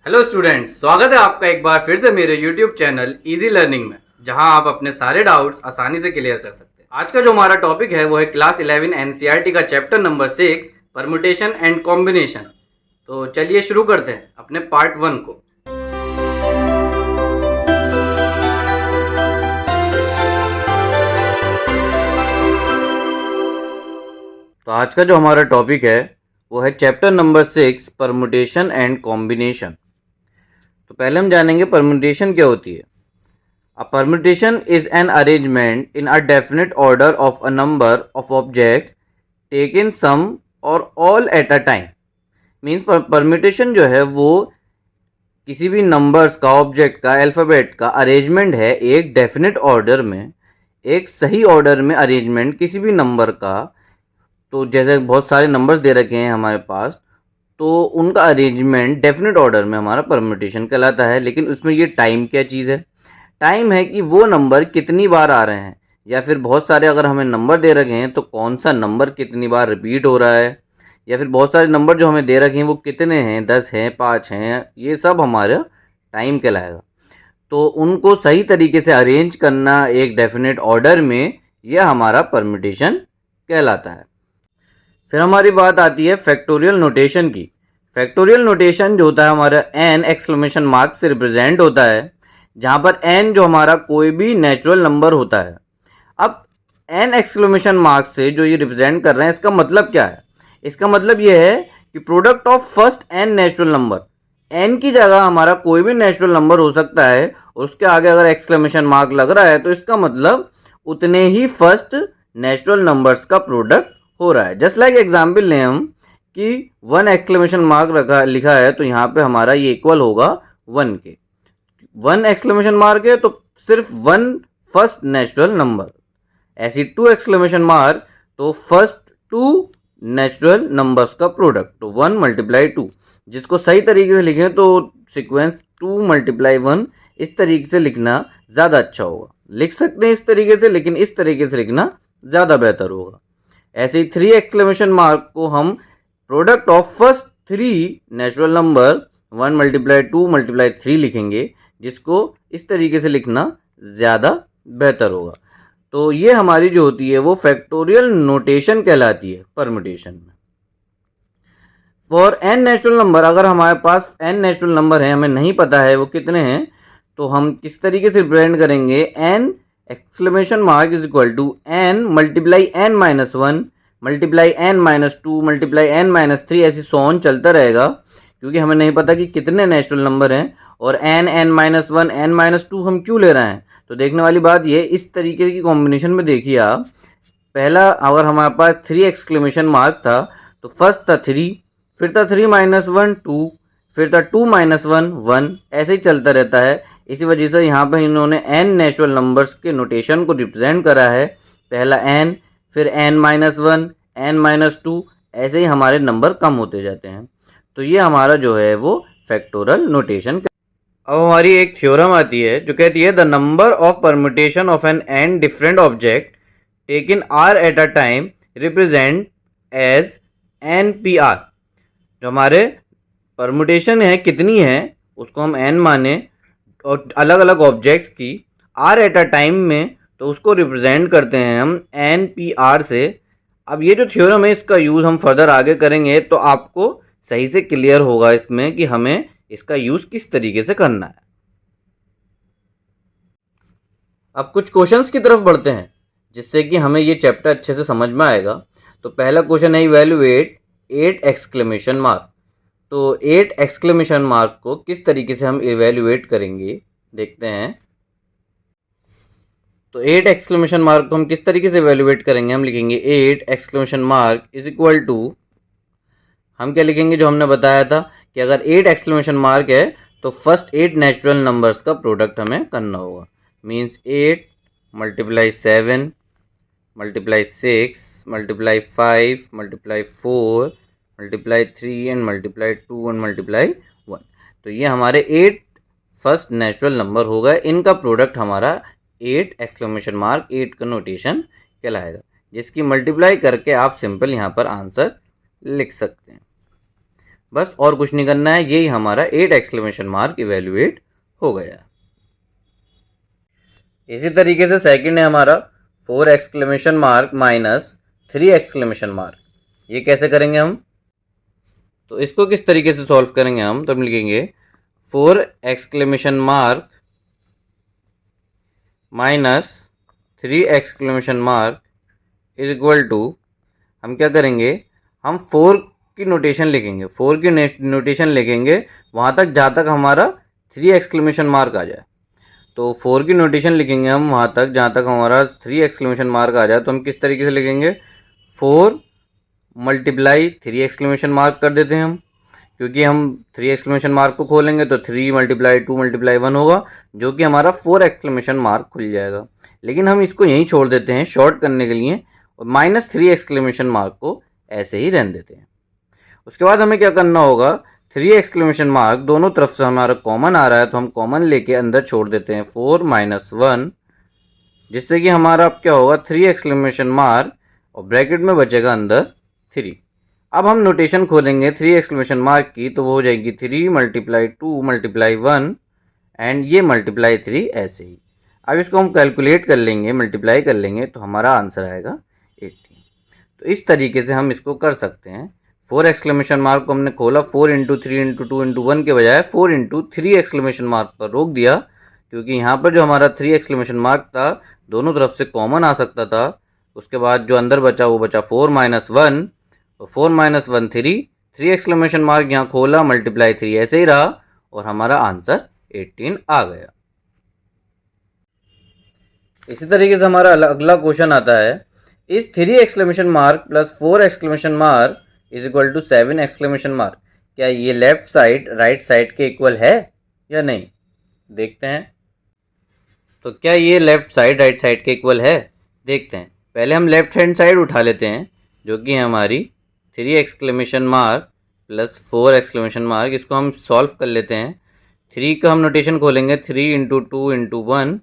Hello students, स्वागत है आपका एक बार फिर से मेरे यूट्यूब चैनल इजी लर्निंग में, जहां आप अपने सारे डाउट्स आसानी से क्लियर कर सकते हैं। आज का जो हमारा टॉपिक है वो है क्लास 11 एनसीईआरटी का chapter number 6 permutation and combination. तो चलिए शुरू करते हैं अपने पार्ट 1 को। तो आज का जो हमारा टॉपिक है वो है chapter number 6 permutation and combination. तो पहले हम जानेंगे परम्यूटेशन क्या होती है। A permutation is an arrangement in a definite order of a number of objects taken some or all at a time. Means permutation जो है वो किसी भी नंबर्स का, ऑब्जेक्ट का, अल्फ़ाबेट का अरेंजमेंट है एक डेफिनेट ऑर्डर में, एक सही ऑर्डर में अरेंजमेंट किसी भी नंबर का। तो जैसे बहुत सारे नंबर्स दे रखे हैं हमारे पास, तो उनका अरेंजमेंट डेफिनेट ऑर्डर में हमारा परम्यूटेशन कहलाता है। लेकिन उसमें ये टाइम क्या चीज़ है? टाइम है कि वो नंबर कितनी बार आ रहे हैं, या फिर बहुत सारे अगर हमें नंबर दे रखे हैं तो कौन सा नंबर कितनी बार रिपीट हो रहा है, या फिर बहुत सारे नंबर जो हमें दे रखे हैं वो कितने हैं, 10 हैं, 5 हैं, ये सब हमारा टाइम कहलाएगा। तो उनको सही तरीके से अरेंज करना एक डेफिनेट ऑर्डर में, यह हमारा परम्यूटेशन कहलाता है। फिर हमारी बात आती है फैक्टोरियल नोटेशन की। फैक्टोरियल नोटेशन जो होता है हमारा n एक्सक्लेमेशन मार्क से रिप्रेजेंट होता है, जहाँ पर n जो हमारा कोई भी नेचुरल नंबर होता है। अब n एक्सक्लेमेशन मार्क से जो ये रिप्रेजेंट कर रहे हैं, इसका मतलब क्या है? इसका मतलब ये है कि product of first n natural number, n की जगह हमारा कोई भी नेचुरल नंबर हो सकता है, उसके आगे अगर एक्सक्लेमेशन मार्क लग रहा है तो इसका मतलब उतने ही फर्स्ट नेचुरल नंबर्स का प्रोडक्ट हो रहा है। जस्ट लाइक एग्जाम्पल लें हम कि 1 एक्सक्लेमेशन मार्क लिखा है, तो यहाँ पे हमारा ये इक्वल होगा 1 के। 1 एक्सक्लेमेशन मार्क है तो सिर्फ 1 फर्स्ट नेचुरल नंबर। ऐसी 2 एक्सक्लेमेशन मार्क तो फर्स्ट 2 नेचुरल नंबर्स का प्रोडक्ट, तो 1 मल्टीप्लाई 2। जिसको सही तरीके से लिखें तो सीक्वेंस 2 मल्टीप्लाई 1, इस तरीके से लिखना ज़्यादा अच्छा होगा। लिख सकते हैं इस तरीके से, लेकिन इस तरीके से लिखना ज़्यादा बेहतर होगा। ऐसे ही 3 एक्सक्लेमेशन मार्क को हम product of first 3 natural number 1 multiply 2 multiply 3 लिखेंगे, जिसको इस तरीके से लिखना ज़्यादा बेहतर होगा। तो ये हमारी जो होती है वो फैक्टोरियल नोटेशन कहलाती है परम्यूटेशन में। फॉर n नेचुरल नंबर, अगर हमारे पास n नेचुरल नंबर है, हमें नहीं पता है वो कितने हैं, तो हम किस तरीके से रिप्रेजेंट करेंगे? n exclamation mark is equal to n multiply n minus 1 multiply n minus 2 multiply n minus 3, ऐसी सोन चलता रहेगा, क्योंकि हमें नहीं पता कि कितने नेचुरल नंबर हैं। और n माइनस 1 n माइनस 2 हम क्यों ले रहे हैं? तो देखने वाली बात ये, इस तरीके की कॉम्बिनेशन में देखिए आप, पहला अगर हमारे पास 3 एक्सक्लेमेशन मार्क था तो फर्स्ट था 3, फिर था 3 माइनस 1 2, फिर था 2 माइनस 1 1, ऐसे ही चलता रहता है। इसी वजह से यहाँ पर इन्होंने n नेचुरल नंबर्स के नोटेशन को रिप्रेजेंट करा है। पहला n, फिर n माइनस 1, n माइनस 2, ऐसे ही हमारे नंबर कम होते जाते हैं। तो ये हमारा जो है वो फैक्टोरियल नोटेशन। अब हमारी एक थ्योरम आती है जो कहती है the number of permutation of N n different object taken r at a time represent as NPR। जो हमारे परम्यूटेशन है कितनी है उसको हम n माने, और अलग अलग ऑब्जेक्ट्स की r एट अ टाइम में, तो उसको रिप्रेजेंट करते हैं हम NPR से। अब ये जो थ्योरम है इसका यूज़ हम फर्दर आगे करेंगे, तो आपको सही से क्लियर होगा इसमें कि हमें इसका यूज़ किस तरीके से करना है। अब कुछ क्वेश्चंस की तरफ बढ़ते हैं, जिससे कि हमें ये चैप्टर अच्छे से समझ में आएगा। तो पहला क्वेश्चन है इवैल्यूएट 8 एक्सक्लेमेशन मार्क। तो 8 एक्सक्लेमेशन मार्क को किस तरीके से हम इवैल्यूएट करेंगे, देखते हैं। तो 8 एक्सक्लेमेशन मार्क को हम किस तरीके से इवैल्यूएट करेंगे? हम लिखेंगे 8 exclamation mark is equal to, हम क्या लिखेंगे जो हमने बताया था कि अगर 8 एक्सक्लेमेशन मार्क है तो फर्स्ट 8 नेचुरल नंबर्स का प्रोडक्ट हमें करना होगा। Means 8 multiply 7 multiply 6 multiply 5 multiply 4 multiply 3 and multiply 2 and multiply 1। तो ये हमारे 8 फर्स्ट नेचुरल नंबर हो गए, इनका प्रोडक्ट हमारा 8 एक्सक्लेमेशन मार्क 8 का नोटेशन कहलाएगा, जिसकी मल्टीप्लाई करके आप सिंपल यहाँ पर आंसर लिख सकते हैं। बस और कुछ नहीं करना है, यही हमारा 8 एक्सक्लेमेशन मार्क इवेल्युएट हो गया। इसी तरीके से सेकंड है हमारा 4 exclamation mark minus 3 exclamation mark. ये कैसे करेंगे हम? तो इसको किस तरीके से सॉल्व करेंगे हम? तो हम लिखेंगे 4 exclamation mark minus 3 exclamation mark is equal to, हम क्या करेंगे, हम 4 की नोटेशन लिखेंगे, 4 की नोटेशन लिखेंगे वहाँ तक जहाँ तक हमारा 3 एक्सक्लेमेशन मार्क आ जाए। तो 4 की नोटेशन लिखेंगे हम वहाँ तक जहाँ तक हमारा 3 एक्सक्लेमेशन मार्क आ जाए। तो हम किस तरीके से लिखेंगे, 4 मल्टीप्लाई 3 एक्सक्लेमेशन मार्क कर देते हैं हम, क्योंकि हम 3 एक्सक्लेमेशन मार्क को खोलेंगे तो 3 मल्टीप्लाई 2 मल्टीप्लाई 1 होगा, जो कि हमारा 4 एक्सक्लेमेशन मार्क खुल जाएगा। लेकिन हम इसको यहीं छोड़ देते हैं शॉर्ट करने के लिए, और माइनस 3 एक्सक्लेमेशन मार्क को ऐसे ही रहने देते हैं। उसके बाद हमें क्या करना होगा, 3 एक्सक्लेमेशन मार्क दोनों तरफ से हमारा कॉमन आ रहा है, तो हम कॉमन लेके अंदर छोड़ देते हैं 4 माइनस 1, जिससे कि हमारा अब क्या होगा, 3 एक्सक्लेमेशन मार्क और ब्रैकेट में बचेगा अंदर 3। अब हम नोटेशन खोलेंगे 3 एक्सक्लेमेशन मार्क की, तो वो हो जाएगी 3 मल्टीप्लाई 2 मल्टीप्लाई 1 एंड ये मल्टीप्लाई 3 ऐसे ही। अब इसको हम कैलकुलेट कर लेंगे, मल्टीप्लाई कर लेंगे, तो हमारा आंसर आएगा 18। तो इस तरीके से हम इसको कर सकते हैं। 4 एक्सक्लेमेशन मार्क को हमने खोला, 4 इंटू 3 इंटू 2 इंटू 1 के बजाय 4 इंटू 3 एक्सक्लेमेशन मार्क पर रोक दिया, क्योंकि यहाँ पर जो हमारा 3 एक्सक्लेमेशन मार्क था दोनों तरफ से कॉमन आ सकता था। उसके बाद जो अंदर बचा वो बचा 4 माइनस 1, तो 4 माइनस 1 3 एक्सक्लेमेशन मार्क यहाँ खोला, मल्टीप्लाई 3 ऐसे ही रहा, और हमारा आंसर 18 आ गया। इसी तरीके से हमारा अगला क्वेश्चन आता है, इस 3 exclamation mark plus 4 exclamation mark is equal to 7 exclamation mark. क्या ये लेफ्ट साइड राइट साइड के इक्वल है या नहीं? देखते हैं। तो क्या ये लेफ्ट साइड राइट साइड के इक्वल है? देखते हैं। पहले हम लेफ्ट हैंड साइड उठा लेते हैं, जो कि हमारी 3 exclamation mark plus 4 exclamation mark, इसको हम सॉल्व कर लेते हैं। 3 का हम नोटेशन खोलेंगे, 3 इंटू 2 इंटू 1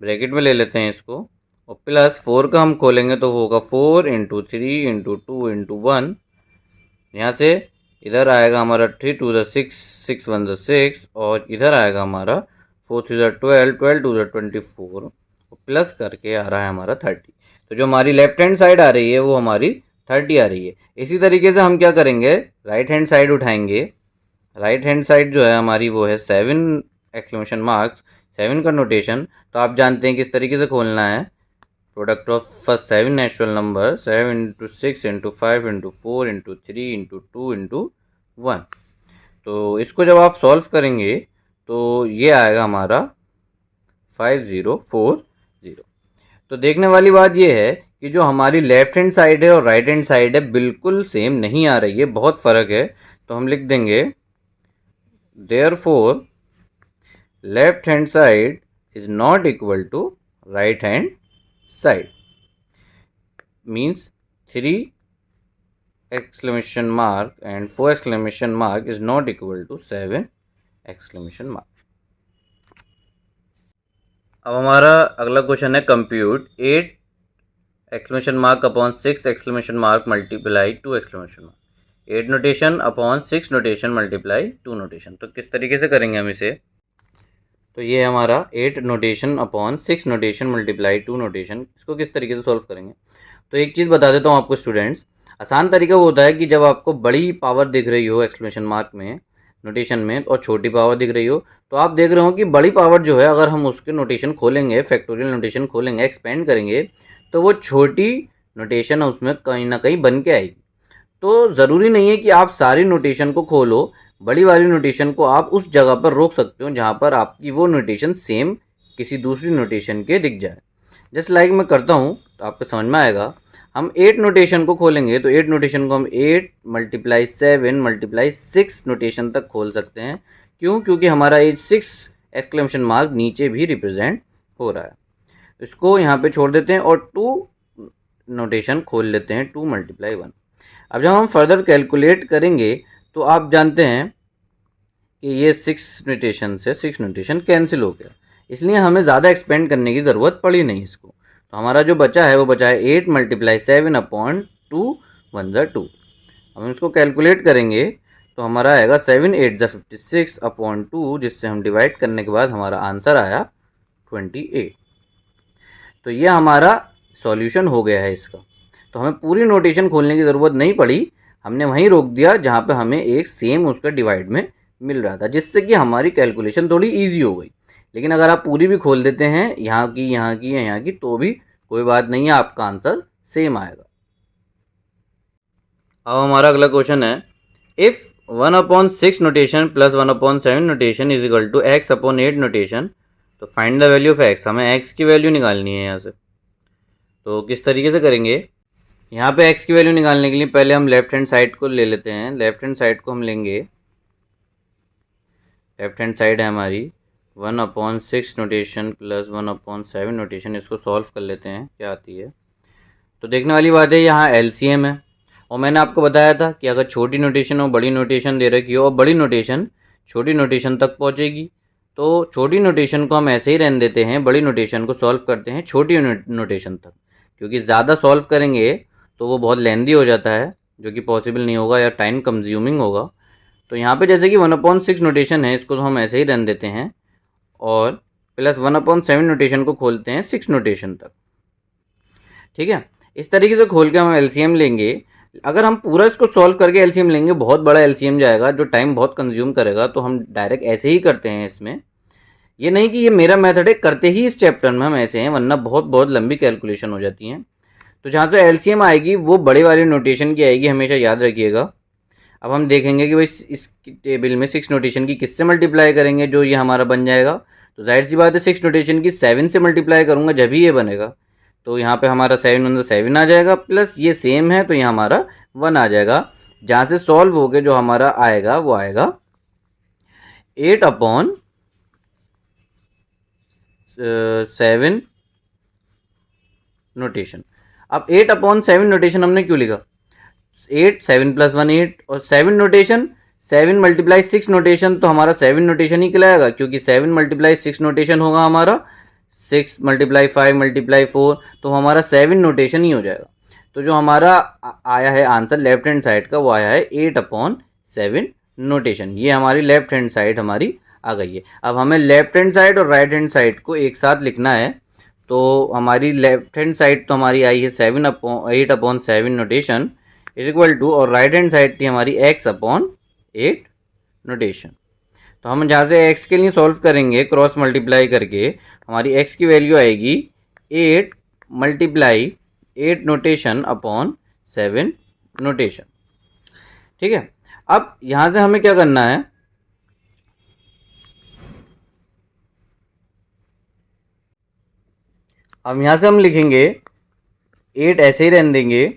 ब्रैकेट में ले लेते हैं इसको, और प्लस 4 का हम खोलेंगे तो वो होगा 4 इंटू 3 इंटू 2 इंटू 1। यहाँ से इधर आएगा हमारा 3 टू द 6, 6 1 द 6, और इधर आएगा हमारा 4 3 द 12, 12 टू द 24, और प्लस करके आ रहा है हमारा 30। तो जो हमारी लेफ्ट हैंड साइड आ रही है वो हमारी 30 आ रही है। इसी तरीके से हम क्या करेंगे, राइट हैंड साइड उठाएंगे। राइट हैंड साइड जो है हमारी वो है 7 एक्सक्लेमेशन मार्क्स, 7 का नोटेशन तो आप जानते हैं किस तरीके से खोलना है। Product of first 7 natural number, 7 into 6 into 5 into 4 into 3 into 2 into 1। तो इसको जब आप सॉल्व करेंगे तो ये आएगा हमारा 5040। तो देखने वाली बात ये है कि जो हमारी लेफ्ट हैंड साइड है और राइट हैंड साइड है बिल्कुल सेम नहीं आ रही है, बहुत फ़र्क है। तो हम लिख देंगे therefore left hand side is not equal to right hand side, means 3 exclamation mark and 4 exclamation mark is not equal to 7 exclamation mark। अब हमारा अगला क्वेश्चन है compute 8 exclamation mark upon 6 exclamation mark multiply 2 exclamation mark, 8 notation upon 6 notation multiply 2 notation. तो किस तरीके से करेंगे हम इसे? तो ये हमारा 8 notation upon 6 notation multiply 2 notation, इसको किस तरीके से सॉल्व करेंगे? तो एक चीज़ बता देता हूँ आपको स्टूडेंट्स, आसान तरीका वो होता है कि जब आपको बड़ी पावर दिख रही हो एक्सक्लेमेशन मार्क में नोटेशन में और छोटी पावर दिख रही हो, तो आप देख रहे हो कि बड़ी पावर जो है अगर हम उसके नोटेशन खोलेंगे, फैक्टोरियल नोटेशन खोलेंगे, एक्सपेंड करेंगे, तो वो छोटी नोटेशन उसमें कहीं ना कहीं बन के आएगी। तो ज़रूरी नहीं है कि आप सारी नोटेशन को खोलो, बड़ी वाली नोटेशन को आप उस जगह पर रोक सकते हो जहाँ पर आपकी वो नोटेशन सेम किसी दूसरी नोटेशन के दिख जाए। जस्ट लाइक मैं करता हूँ तो आपको समझ में आएगा। हम 8 नोटेशन को खोलेंगे तो 8 नोटेशन को हम 8 मल्टीप्लाई 7 मल्टीप्लाई 6 नोटेशन तक खोल सकते हैं। क्यों? क्योंकि हमारा ये 6 एक्सक्लेमेशन मार्क नीचे भी रिप्रेजेंट हो रहा है। इसको यहाँ पे छोड़ देते हैं और 2 नोटेशन खोल लेते हैं, 2 मल्टीप्लाई 1। अब जब हम फर्दर कैलकुलेट करेंगे तो आप जानते हैं कि ये 6 नोटेशन से 6 नोटेशन कैंसिल हो गया, इसलिए हमें ज़्यादा एक्सपेंड करने की ज़रूरत पड़ी नहीं इसको। तो हमारा जो बचा है वो बचा है 8 मल्टीप्लाई 7 अपॉन 2 1 ज़ा 2। हम इसको कैलकुलेट करेंगे तो हमारा आएगा 7×8=56/2, जिससे हम डिवाइड करने के बाद हमारा आंसर आया 28। तो ये हमारा सॉल्यूशन हो गया है इसका। तो हमें पूरी नोटेशन खोलने की ज़रूरत नहीं पड़ी, हमने वहीं रोक दिया जहाँ पे हमें एक सेम उसका डिवाइड में मिल रहा था, जिससे कि हमारी कैलकुलेशन थोड़ी ईजी हो गई। लेकिन अगर आप पूरी भी खोल देते हैं, यहाँ की यहाँ की या यहाँ की, तो भी कोई बात नहीं है, आपका आंसर सेम आएगा। अब हमारा अगला क्वेश्चन है, if 1/6 notation plus 1/7 notation is equal to x/8 notation, तो find the value of x। हमें x की वैल्यू निकालनी है यहाँ से। तो किस तरीके से करेंगे, यहाँ पे x की वैल्यू निकालने के लिए पहले हम लेफ्ट हैंड साइड को ले लेते हैं। लेफ्ट हैंड साइड को हम लेंगे, लेफ्ट हैंड साइड है हमारी 1/6 नोटेशन प्लस 1/7 नोटेशन। इसको सॉल्व कर लेते हैं क्या आती है। तो देखने वाली बात है, यहाँ LCM है, और मैंने आपको बताया था कि अगर छोटी नोटेशन और बड़ी नोटेशन दे रखी हो और बड़ी नोटेशन छोटी नोटेशन तक पहुँचेगी, तो छोटी नोटेशन को हम ऐसे ही रहने देते हैं, बड़ी नोटेशन को सॉल्व करते हैं छोटी नोटेशन तक, क्योंकि ज़्यादा सॉल्व करेंगे तो वो बहुत लेंदी हो जाता है, जो कि पॉसिबल नहीं होगा या टाइम कंज्यूमिंग होगा। तो यहाँ पे जैसे कि 1/6 नोटेशन है, इसको तो हम ऐसे ही रहने देते हैं, और प्लस 1/7 नोटेशन को खोलते हैं 6 नोटेशन तक। ठीक है, इस तरीके से खोल के हम LCM लेंगे। अगर हम पूरा इसको सॉल्व करके LCM लेंगे, बहुत बड़ा LCM जाएगा जो टाइम बहुत कंज्यूम करेगा, तो हम डायरेक्ट ऐसे ही करते हैं इसमें। ये नहीं कि ये मेरा मेथड है, करते ही इस चैप्टर में हम ऐसे हैं, वरना बहुत बहुत लंबी कैलकुलेशन हो जाती हैं। तो जहाँ से LCM आएगी वो बड़े वाले नोटेशन की आएगी, हमेशा याद रखिएगा। अब हम देखेंगे कि भाई इस टेबल में 6 नोटेशन की किससे मल्टीप्लाई करेंगे, जो ये हमारा बन जाएगा। तो जाहिर सी बात है, 6 नोटेशन की 7 से मल्टीप्लाई करूँगा जब ही ये बनेगा। तो यहाँ पे हमारा 7 आ जाएगा, प्लस ये सेम है तो यहाँ हमारा 1 आ जाएगा। जहाँ से सॉल्व हो के जो हमारा आएगा वो आएगा 8/7 नोटेशन। अब 8/7 नोटेशन हमने क्यों लिखा, 8 7 + 1 8, और 7 नोटेशन 7 × 6 नोटेशन, तो हमारा 7 नोटेशन ही कहलाएगा, क्योंकि 7 × 6 नोटेशन होगा हमारा 6 × 5 × 4, तो हमारा 7 नोटेशन ही हो जाएगा। तो जो हमारा आया है आंसर लेफ्ट हैंड साइड का, वो आया है 8/7 नोटेशन। ये हमारी लेफ्ट हैंड साइड हमारी आ गई है। अब हमें लेफ्ट हैंड साइड और राइट हैंड साइड को एक साथ लिखना है। तो हमारी लेफ्ट हैंड साइड तो हमारी आई है 8/7 नोटेशन इज इक्वल टू, और राइट हैंड साइड थी हमारी x/8 नोटेशन। तो हम जहाँ से x के लिए सॉल्व करेंगे क्रॉस मल्टीप्लाई करके, हमारी x की वैल्यू आएगी 8 × 8 नोटेशन अपॉन 7 नोटेशन। ठीक है, अब यहाँ से हमें क्या करना है, अब यहाँ से हम लिखेंगे 8 ऐसे ही रहने देंगे,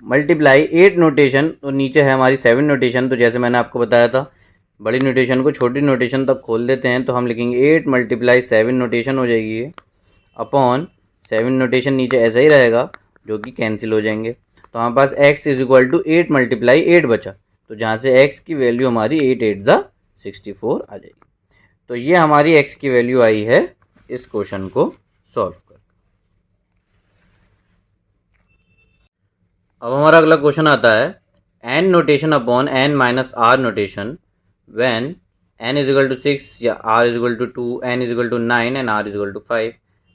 मल्टीप्लाई 8 नोटेशन, और नीचे है हमारी 7 नोटेशन। तो जैसे मैंने आपको बताया था, बड़ी नोटेशन को छोटी नोटेशन तक खोल देते हैं, तो हम लिखेंगे 8 × 7 नोटेशन हो जाएगी ये, अपॉन 7 नोटेशन नीचे ऐसा ही रहेगा, जो कि कैंसिल हो जाएंगे। तो हमारे पास x इज इक्वल टू 8 × 8 बचा, तो जहाँ से x की वैल्यू हमारी 8 8 64 आ जाएगी। तो ये हमारी x की वैल्यू आई है इस क्वेश्चन को सॉल्व कर। अब हमारा अगला क्वेश्चन आता है, n notation upon n minus r notation when n is equal to 6 या r is equal to 2, n is equal to 9 and r is equal to 5।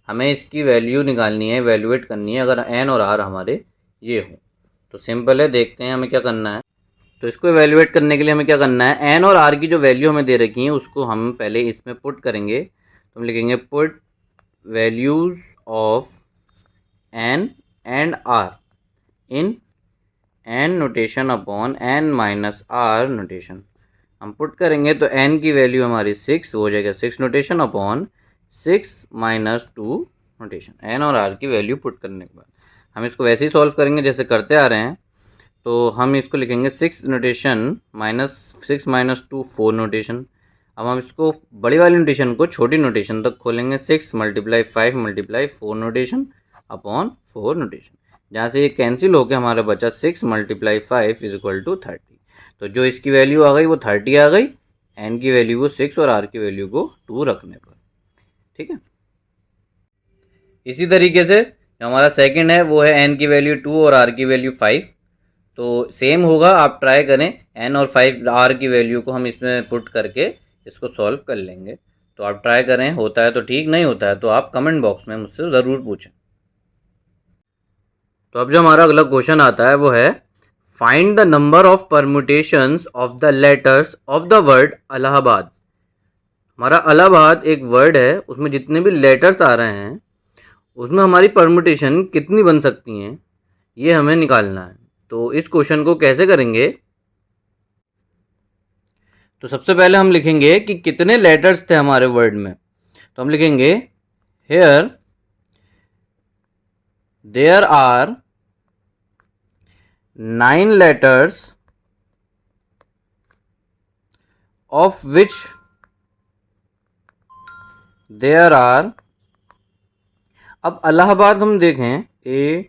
हमें इसकी वैल्यू निकालनी है, वैल्यूएट करनी है अगर n और r हमारे ये हों। तो सिंपल है, देखते हैं हमें क्या करना है। तो इसको वैल्यूएट करने के लिए हमें क्या करना है, n और r की जो वैल्यू हमें दे रखी है उसको हम पहले इसमें पुट करेंगे। तो हम लिखेंगे put values of n and r in n notation upon n minus r notation. हम पुट करेंगे तो n की वैल्यू हमारी 6 हो जाएगा, 6 notation upon 6 minus 2 notation. n और r की वैल्यू पुट करने के बाद हम इसको वैसे ही सॉल्व करेंगे जैसे करते आ रहे हैं। तो हम इसको लिखेंगे 6 नोटेशन माइनस 6 माइनस 2 4 नोटेशन। अब हम इसको बड़ी वाली नोटेशन को छोटी नोटेशन तक खोलेंगे, 6 × 5 × 4 नोटेशन अपॉन 4 नोटेशन। जहाँ से ये कैंसिल होकर हमारा बचा 6 × 5 इज इक्वल टू 30। तो जो इसकी वैल्यू आ गई वो 30 आ गई, n की वैल्यू को 6 और r की वैल्यू को 2 रखने पर। ठीक है, इसी तरीके से हमारा सेकंड है वो है n की वैल्यू 2 और r की वैल्यू 5। तो सेम होगा, आप ट्राई करें। n और 5r की वैल्यू को हम इसमें पुट करके इसको सॉल्व कर लेंगे। तो आप ट्राई करें, होता है तो ठीक, नहीं होता है तो आप कमेंट बॉक्स में मुझसे ज़रूर पूछें। तो अब जो हमारा अगला क्वेश्चन आता है वो है find the number of permutations of the letters of the word Allahabad. हमारा इलाहाबाद एक वर्ड है, उसमें जितने भी लेटर्स आ रहे हैं उसमें हमारी परम्यूटेशन कितनी बन सकती हैं, ये हमें निकालना है। तो इस क्वेश्चन को कैसे करेंगे, तो सबसे पहले हम लिखेंगे कि कितने लेटर्स थे हमारे वर्ड में। तो हम लिखेंगे here there are 9 letters of which there are, अब इलाहाबाद हम देखें ALLAHABAD,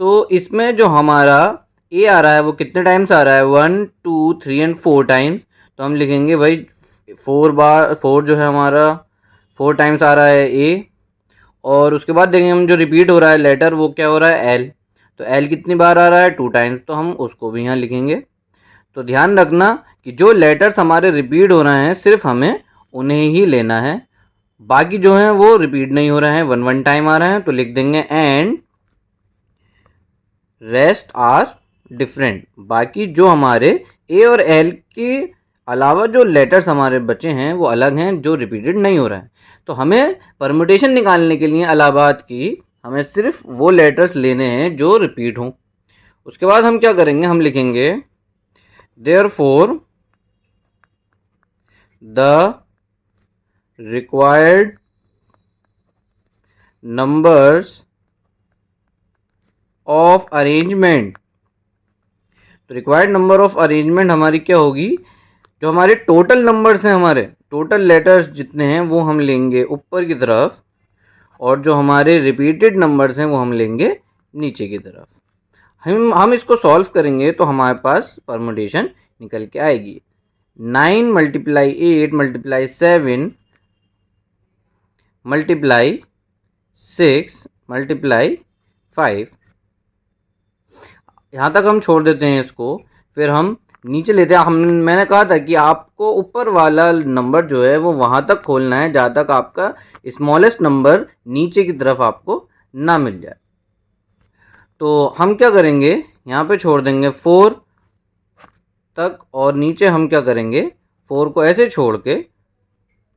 तो इसमें जो हमारा ए आ रहा है वो कितने टाइम्स आ रहा है, 1 2 3 एंड 4 टाइम्स। तो हम लिखेंगे भाई 4 जो है हमारा 4 टाइम्स आ रहा है ए। और उसके बाद देखेंगे हम जो रिपीट हो रहा है लेटर वो क्या हो रहा है एल। तो एल कितनी बार आ रहा है 2 टाइम्स, तो हम उसको भी यहाँ लिखेंगे। तो ध्यान रखना कि जो लेटर्स हमारे रिपीट हो रहे हैं सिर्फ हमें उन्हें ही लेना है, बाकी जो हैं वो रिपीट नहीं हो रहे हैं, 1 टाइम आ रहे हैं। तो लिख देंगे एंड रेस्ट आर डिफरेंट। बाकी जो हमारे ए और एल के अलावा जो लेटर्स हमारे बचे हैं वो अलग हैं, जो रिपीटेड नहीं हो रहा है। तो हमें परमुटेशन निकालने के लिए इलाहाबाद की हमें सिर्फ वो लेटर्स लेने हैं जो रिपीट हों। उसके बाद हम क्या करेंगे, हम लिखेंगे therefore the required numbers of arrangement. तो रिक्वायर्ड नंबर ऑफ अरेंजमेंट हमारी क्या होगी, जो हमारे टोटल नंबर्स हैं, हमारे टोटल लेटर्स जितने हैं वो हम लेंगे ऊपर की तरफ, और जो हमारे रिपीटेड नंबर्स हैं वो हम लेंगे नीचे की तरफ। हम इसको सॉल्व करेंगे तो हमारे पास परमुटेशन निकल के आएगी 9 मल्टीप्लाई 8 मल्टीप्लाई 7 मल्टीप्लाई 6 मल्टीप्लाई 5। यहाँ तक हम छोड़ देते हैं इसको, फिर हम नीचे लेते हैं। मैंने कहा था कि आपको ऊपर वाला नंबर जो है वो वहाँ तक खोलना है जहाँ तक आपका स्मॉलेस्ट नंबर नीचे की तरफ आपको ना मिल जाए। तो हम क्या करेंगे, यहाँ पे छोड़ देंगे 4 तक, और नीचे हम क्या करेंगे 4 को ऐसे छोड़ के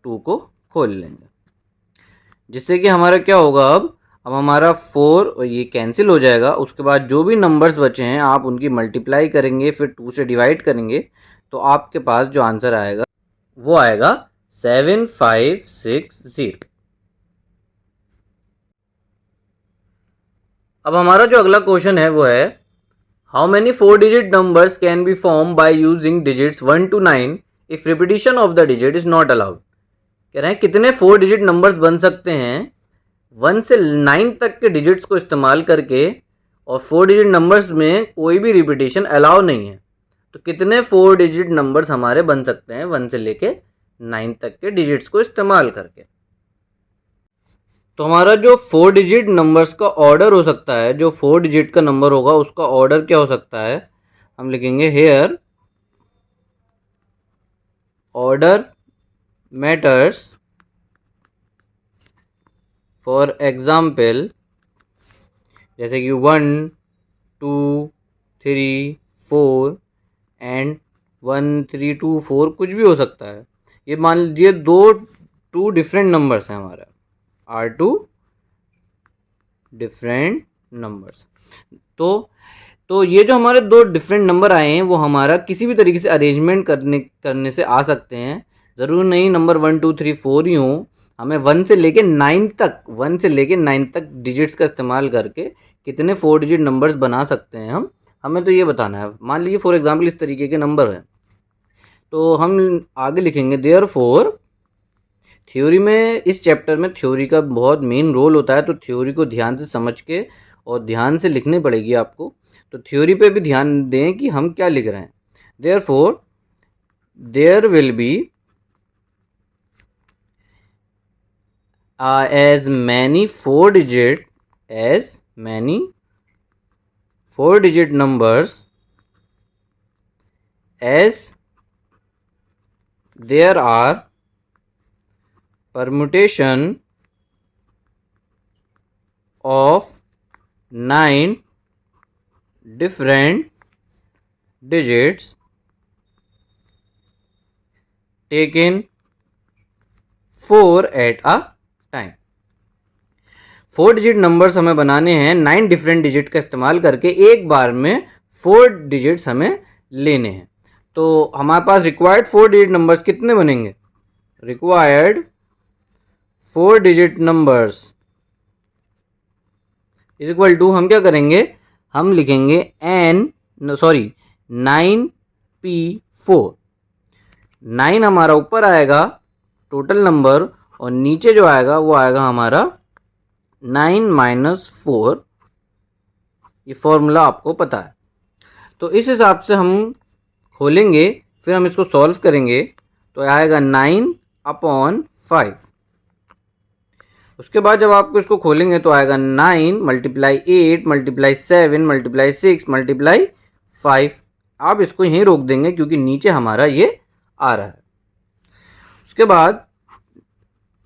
2 को खोल लेंगे, जिससे कि हमारा क्या होगा, अब हमारा 4 और ये कैंसिल हो जाएगा। उसके बाद जो भी नंबर्स बचे हैं आप उनकी मल्टीप्लाई करेंगे, फिर 2 से डिवाइड करेंगे, तो आपके पास जो आंसर आएगा वो आएगा 7560। अब हमारा जो अगला क्वेश्चन है वो है how many 4 digit numbers can be form by using digits 1 to 9 if repetition of the digit is not allowed. कह रहे हैं कितने 4 डिजिट नंबर्स बन सकते हैं 1 से 9 तक के डिजिट्स को इस्तेमाल करके, और 4 डिजिट नंबर्स में कोई भी रिपीटेशन अलाउ नहीं है। तो कितने 4 डिजिट नंबर्स हमारे बन सकते हैं 1 से लेके 9 तक के डिजिट्स को इस्तेमाल करके। तो हमारा जो 4 डिजिट नंबर्स का ऑर्डर हो सकता है, जो 4 डिजिट का नंबर होगा उसका ऑर्डर क्या हो सकता है, हम लिखेंगे here order matters. For example जैसे कि 1 2 3 4 एंड 1 3 2 4 कुछ भी हो सकता है। ये मान लीजिए टू डिफरेंट नंबर्स हैं हमारा, आर 2 डिफरेंट नंबर्स। तो ये जो हमारे 2 डिफरेंट नंबर आए हैं वो हमारा किसी भी तरीके से अरेंजमेंट करने से आ सकते हैं। ज़रूर नहीं नंबर 1 2 3 4 ही हों, हमें 1 से लेके 9 तक डिजिट्स का इस्तेमाल करके कितने 4 डिजिट नंबर्स बना सकते हैं हमें तो ये बताना है। मान लीजिए फॉर एग्जांपल इस तरीके के नंबर हैं, तो हम आगे लिखेंगे देयरफॉर। थ्योरी में, इस चैप्टर में थ्योरी का बहुत मेन रोल होता है, तो थ्योरी को ध्यान से समझ के और ध्यान से लिखनी पड़ेगी आपको। तो थ्योरी पे भी ध्यान दें कि हम क्या लिख रहे हैं। Therefore there will be as many four digit numbers as there are permutation of 9 different digits taken 4 at a time। 4 digit numbers हमें बनाने हैं 9 डिफरेंट डिजिट का इस्तेमाल करके, एक बार में 4 डिजिट्स हमें लेने हैं। तो हमारे पास रिक्वायर्ड 4 डिजिट नंबर्स कितने बनेंगे? Required 4 digit numbers is equal to, हम क्या करेंगे, हम लिखेंगे 9p4। 9 हमारा ऊपर आएगा टोटल नंबर, और नीचे जो आएगा वो आएगा हमारा 9 - 4। ये फॉर्मूला आपको पता है। तो इस हिसाब से हम खोलेंगे, फिर हम इसको सॉल्व करेंगे, तो आएगा 9/5। उसके बाद जब आपको इसको खोलेंगे तो आएगा 9 × 8 × 7 × 6 × 5। आप इसको यहीं रोक देंगे क्योंकि नीचे हमारा ये आ रहा है। उसके बाद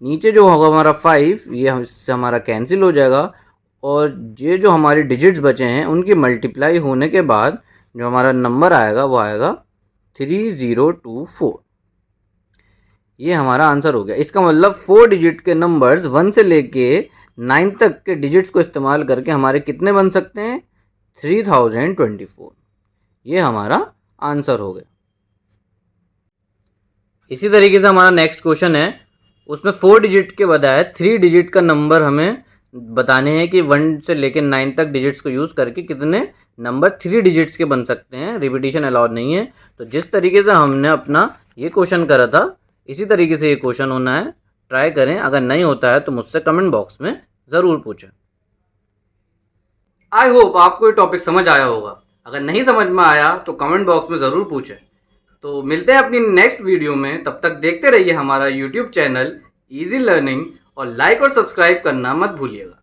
नीचे जो होगा हमारा 5, ये इससे हमारा कैंसिल हो जाएगा, और ये जो हमारे डिजिट्स बचे हैं उनकी मल्टीप्लाई होने के बाद जो हमारा नंबर आएगा वो आएगा 3024। ये हमारा आंसर हो गया। इसका मतलब 4 डिजिट के नंबर्स 1 से लेके 9 तक के डिजिट्स को इस्तेमाल करके हमारे कितने बन सकते हैं? 3024। ये हमारा आंसर हो गया। इसी तरीके से हमारा नेक्स्ट क्वेश्चन है, उसमें 4 डिजिट के बजाय 3 डिजिट का नंबर हमें बताने हैं कि 1 से लेकर 9 तक डिजिट्स को यूज़ करके कितने नंबर 3 डिजिट्स के बन सकते हैं। रिपीटिशन अलाउड नहीं है। तो जिस तरीके से हमने अपना ये क्वेश्चन करा था, इसी तरीके से ये क्वेश्चन होना है। ट्राई करें, अगर नहीं होता है तो मुझसे कमेंट बॉक्स में ज़रूर पूछें। आई होप आपको ये टॉपिक समझ आया होगा। अगर नहीं समझ में आया तो कमेंट बॉक्स में ज़रूर पूछें। तो मिलते हैं अपनी नेक्स्ट वीडियो में, तब तक देखते रहिए हमारा यूट्यूब चैनल इजी लर्निंग, और लाइक और सब्सक्राइब करना मत भूलिएगा।